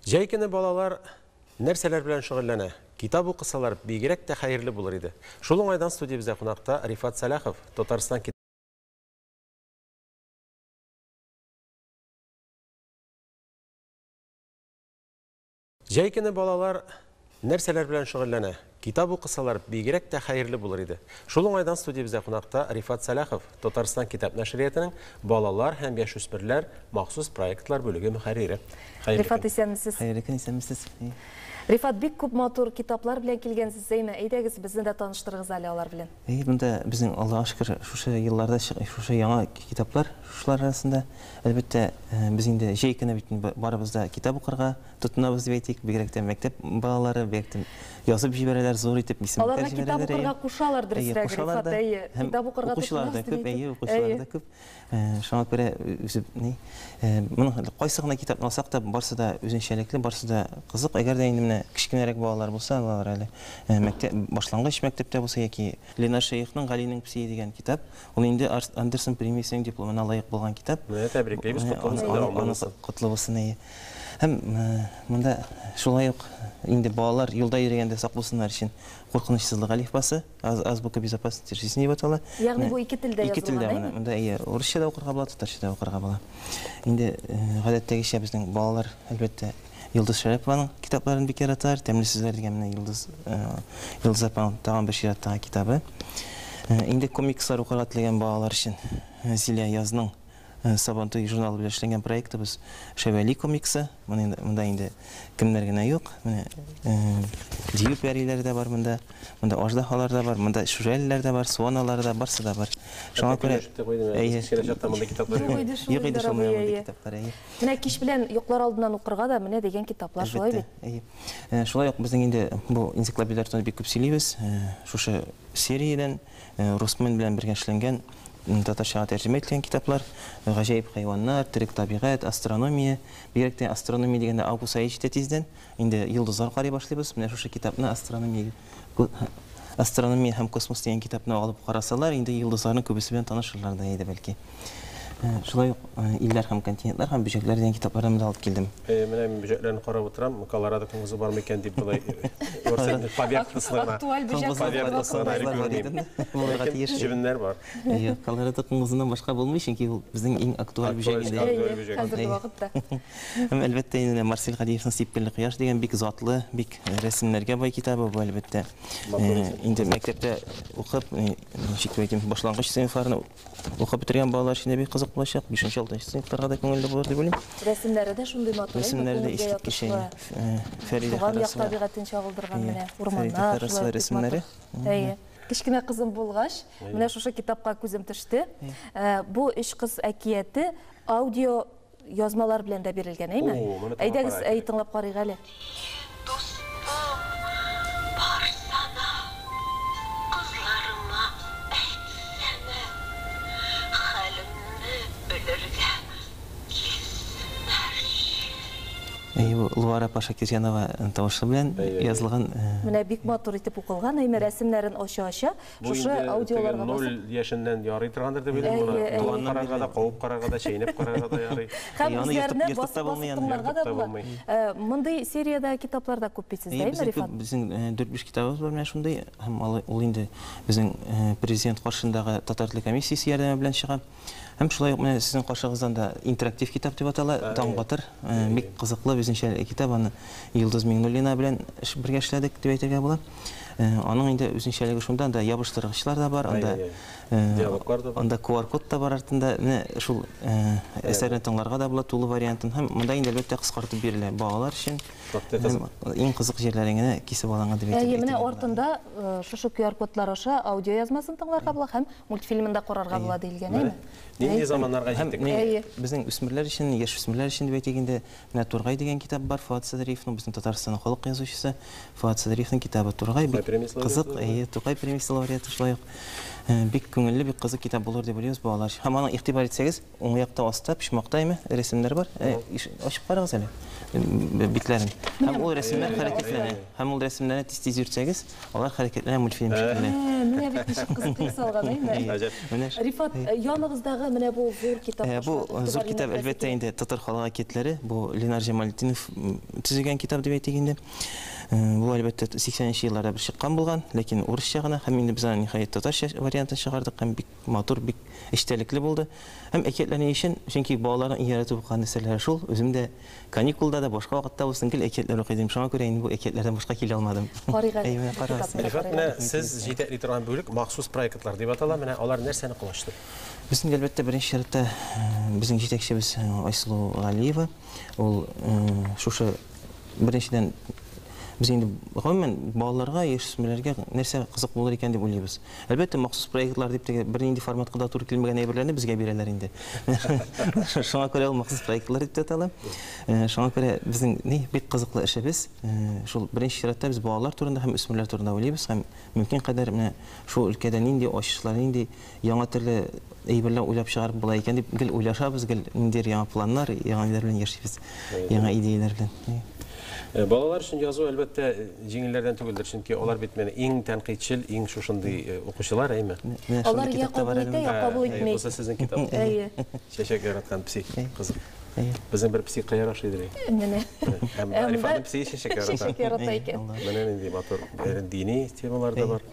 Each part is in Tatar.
Жай көне балалар нәрсәләр белән шөгыльләнә? Китап укысалар бигрәк тә хәерле булыр иде. Шул уңайдан студиябездә кунакта Рифат Салахов, Татарстан Жай көне балалар нәрсәләр белән шөгыльләнә? Китап укысалар бигрәк тә хәерле булыр иде. Шул уңайдан студиябездә кунакта Рифат Салахов, Татарстан китап нәшриятының балалар һәм яшүсмерләр махсус проектлар бүлеге мөхәррире. Рифат, исәнмесез? Хәерле көн, исәнмесез? Рифат, бик күп матур китаплар белән килгәнсез, әйме? Әйдәгез, безне дә таныштырыгыз әле алар белән. Монда безнең Аллаһка шөкер, шушы елларда шушы яңа китаплар, шулар арасында әлбәттә без инде җәй көне бит барыбыз да китап укырга тотынабыз дип әйтик, бигрәк тә мәктәп балалары, бигрәк тә язып җибәрәләр, зур итеп исемлекләр җибәрәләр. Аларга китап укырга кушалар дөресрәк, Рифат, әйе. Китап укырга укучылар да күп, әйе, укучылар да күп. Шуңа күрә үзеп моның кайсы гына китапны алсак та барсы да үзенчәлекле, барсы да кызык. Әгәр дә инде менә кичкенәрәк балалар булса, алар әле мәктәп башлангыч мәктәптә булса яки Ленар Шәйхның Галинең псие дигән китап, ул инде Андерсон премиясенең дипломына лаек булган китап. Тәбрикләйбез, котлы булсын. Һәм монда шулай ук инде балалар юлда йөргәндә сак булсыннар өчен куркынычсызлык алифбасы, азбука безопасности жизни дип атала. Ягъни бу ике телдә язылган. Ике телдә, монда урысча да укырга була, татарча да укырга була. Инде гадәттәгечә безнең балалар әлбәттә Йылдыз Шәрәпованың китапларын бик яраталар. Тәмле сүзләр дигән менә Йылдыз апаның тагын бер чираттагы китабы. Инде комикслар укырга теләгән балалар өчен Зилә Язның Сабантуй журналы белән эшләнгән проектыбыз Шәвәли комиксы. Монда инде кемнәр генә юк. Менә Дию пәриләре дә бар монда. Монда аждаһалар да бар, монда шүрәлеләр дә бар, суаналар да, барсы да бар. Шуңа күрә менә кич белән йоклар алдыннан укырга да менә дигән китаплар шулай бит. Шулай ук безнең инде бу энциклопедияләрдән бик күп сөйлибез. Шушы сериядән Русмен белән бергә эшләнгән татарчага тәрҗемә ителгән китаплар, гаҗәеп хайваннар, терек табигать, астрономия, бигрәк тә астрономия дигәндә август ае җитә тиздән. Инде йолдызлар карый башлыйбыз. Менә шушы китапны астрономия һәм космос дигән китапны алып карасалар, инде йолдызларның күбесе белән танышырлар да иде бәлки. Шулай ук илләр һәм континентлар һәм бөҗәкләр дигән китапларны да алып килдем. Менә мин бөҗәкләрне карап утырам, Колорадо көңгезе бармы икән дип булай. Җибеннәр бар. Колорадо көңгезеннән башка булмый, чөнки ул безнең иң актуаль бөҗәк инде. Хәзерге вакытта. Һәм әлбәттә инде Марсель Хәдиевның Сипкелле кояш дигән бик затлы, бик рәсемнәргә бай китабы бу әлбәттә. Инде мәктәптә укып, ничек әйтим, башлангыч сыйныфларны укып бетергән балалар өчен бик кызык булачак. 5-6 сыйныфларга да күңелле булыр дип уйлыйм. Рәсемнәре дә шундый матур. Рәсемнәре дә искиткеч. Фәридә Харасова табигатен чагылдырган менә урманнар, рәсемнәре. Әйе. Кичкенә кызым булгач, менә шушы китапка күзем төште. Бу өч кыз әкияте аудио язмалар белән дә бирелгән, әйме? Әйдәгез, тыңлап карыйк әле. Луара Паша Кирьянова тавышы белән язылган. Менә бик матур итеп укылган, әйме рәсемнәрен ача-ача, шушы аудиоларга басып. 0 яшеннән ярый торгандыр дип уйлыйм. Туган карарга да, куып карарга да, чәйнәп карарга да ярый. Һәм үзләренә басып тыңларга да була. Мондый сериядә китапларда күп бит сездә, әйме, Рифат? Безнең 4-5 китабыбыз бар менә шундый. Һәм ул инде безнең президент каршындагы татар теле комиссиясе ярдәме белән чыга. Һәм шулай ук менә сезнең каршыгыздан да интерактив китап дип атала, Таң батыр. Бик кызыклы безнеңчә китап, аны Йылдыз Миңнуллина белән бергә эшләдек дип әйтергә була. Аның инде үзенчәлеге шунда да ябыштыргычлар да бар, анда QR-код да бар артында. Менә шул әсәрне тыңларга да була тулы вариантын. Һәм монда инде әлбәттә кыскартып бирелә балалар өчен. Иң кызык җирләренә кисеп алган дип әйтергә. Менә артында шушы QR-кодлар аша аудио язмасын тыңларга була һәм мультфильмын да карарга була диелгән, әйме? Нинди заманнарга җиттек? Безнең үсмерләр өчен, яшь үсмерләр өчен дип әйтгәндә, менә Тургай дигән китап бар, Фуат Садриевның, безнең Татарстанның халык язучысы Фуат Садриевның китабы Тургай, бик кызык, Тукай премиясе лауреаты шулай ук. Бик күңелле, бик кызык китап булыр дип уйлыйбыз балалар. Һәм аны игътибар итсәгез, уң якта астта почмактаймы рәсемнәр бар. Ачып карагыз әле. Битләрен. Һәм ул рәсемнәр хәрәкәтләнә. Һәм ул рәсемнәрне тиз-тиз йөртсәгез, алар хәрәкәтләнә мультфильм шикелле. Менә бит ничек кызыклы салган, әйме? Рифат, яныгыздагы менә бу зур китап. Бу зур китап әлбәттә инде татар халык әкиятләре. Бу Ленар Җамалетдинов төзегән китап дип әйтик инде. Бу әлбәттә 80нче елларда бер чыккан булган, ләкин урысча гына һәм инде без аны ниһаять татарча вариантын чыгардык, һәм бик матур, бик эчтәлекле булды. Һәм әкиятләрне өчен, чөнки балаларның яратып укыган нәрсәләре шул. Үзем дә каникулда да башка вакытта булсын гел әкиятләр укыйдым. Шуңа күрә инде бу әкиятләрдән башка килә алмадым. Рифат, менә сез җитәкли торган бүлек махсус проектлар дип атала. Менә алар нәрсәне кылышты? Безнең әлбәттә беренче чиратта безнең җитәкчебез Айсылу Галиева. Ул шушы беренчедән biz инде гомумән балаларга, яшьсезләргә нәрсә кызык булыр икән дип уйлыйбыз. Әлбәттә, махсус проектлар дип бер нинди форматка да туры килмәгән әйберләрне безгә бирәләр инде. Шуңа күрә ул махсус проектлар дип атала. Шуңа күрә безнең бик кызыклы эшебез. Шул беренче чиратта без балалар турында һәм үсмерләр турында уйлыйбыз һәм мөмкин кадәр менә шул өлкәдә нинди ачышлар, нинди яңа төрле әйберләр уйлап чыгарып була икән дип гел уйлашабыз, гел нинди яңа планнар, яңа ниләр белән яшибез, яңа идеяләр белән. Балалар өчен язу әлбәттә җиңелләрдән түгелдер, чөнки алар бит менә иң тәнкыйтьчел, иң шушындый укучылар, әйме? Алар я кабул итә, я кабул итмәй. Булса сезнең китап. Чәчәк яраткан пси кызык. Безнең бер пси кая рашидыр. Менә. Һәм Арифаның пси чәчәк ярата. Чәчәк ярата икән. Менә нинди матур дини темалар да бар.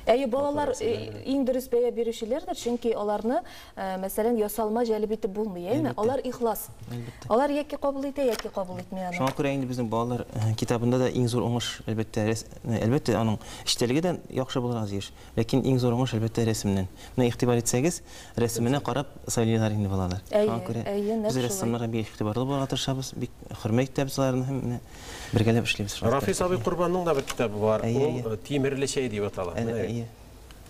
Балалар иң дөрес бәя бирүчеләрдер, чөнки аларны, мәсәлән, ясалма җәлеп итеп булмый, әйме? Алар ихлас. Алар яки кабул итә, яки кабул итмәй аны. Шуңа күрә инде безнең балалар китабында да иң зур уңыш әлбәттә аның эчтәлеге дә яхшы булырга тиеш. Ләкин иң зур уңыш әлбәттә рәсемнән. Менә игътибар итсәгез, рәсеменә карап сөйлиләр инде балалар. Шуңа күрә без рәссамнарга бик игътибарлы булырга тырышабыз, бик хөрмәт итәбез аларны һәм бергәләп эшлибез. Рафис абый Курбанның да бер китабы бар. Ул Тимерле чәй дип атала.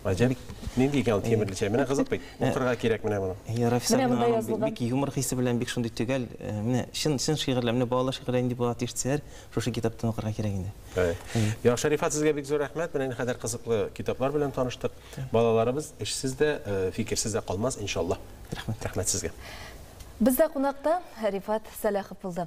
Аҗаб. Нинди икән Тимерле чәй? Менә кызык бит. Укырга кирәк менә моны. Рафис абый бик юмор хисе белән бик шундый төгәл, менә чын шигырьләр, менә балалар шигырьләре инде булат ишетсәләр, шушы китаптан укырга кирәк инде. Яхшы, Рифат, сезгә бик зур рәхмәт. Менә кадәр кызыклы китаплар белән таныштык. Балаларыбыз эшсез дә, фикерсез дә калмас, иншаллах. Рәхмәт сезгә. Бездә кунакта Рифат Сәләхов булды.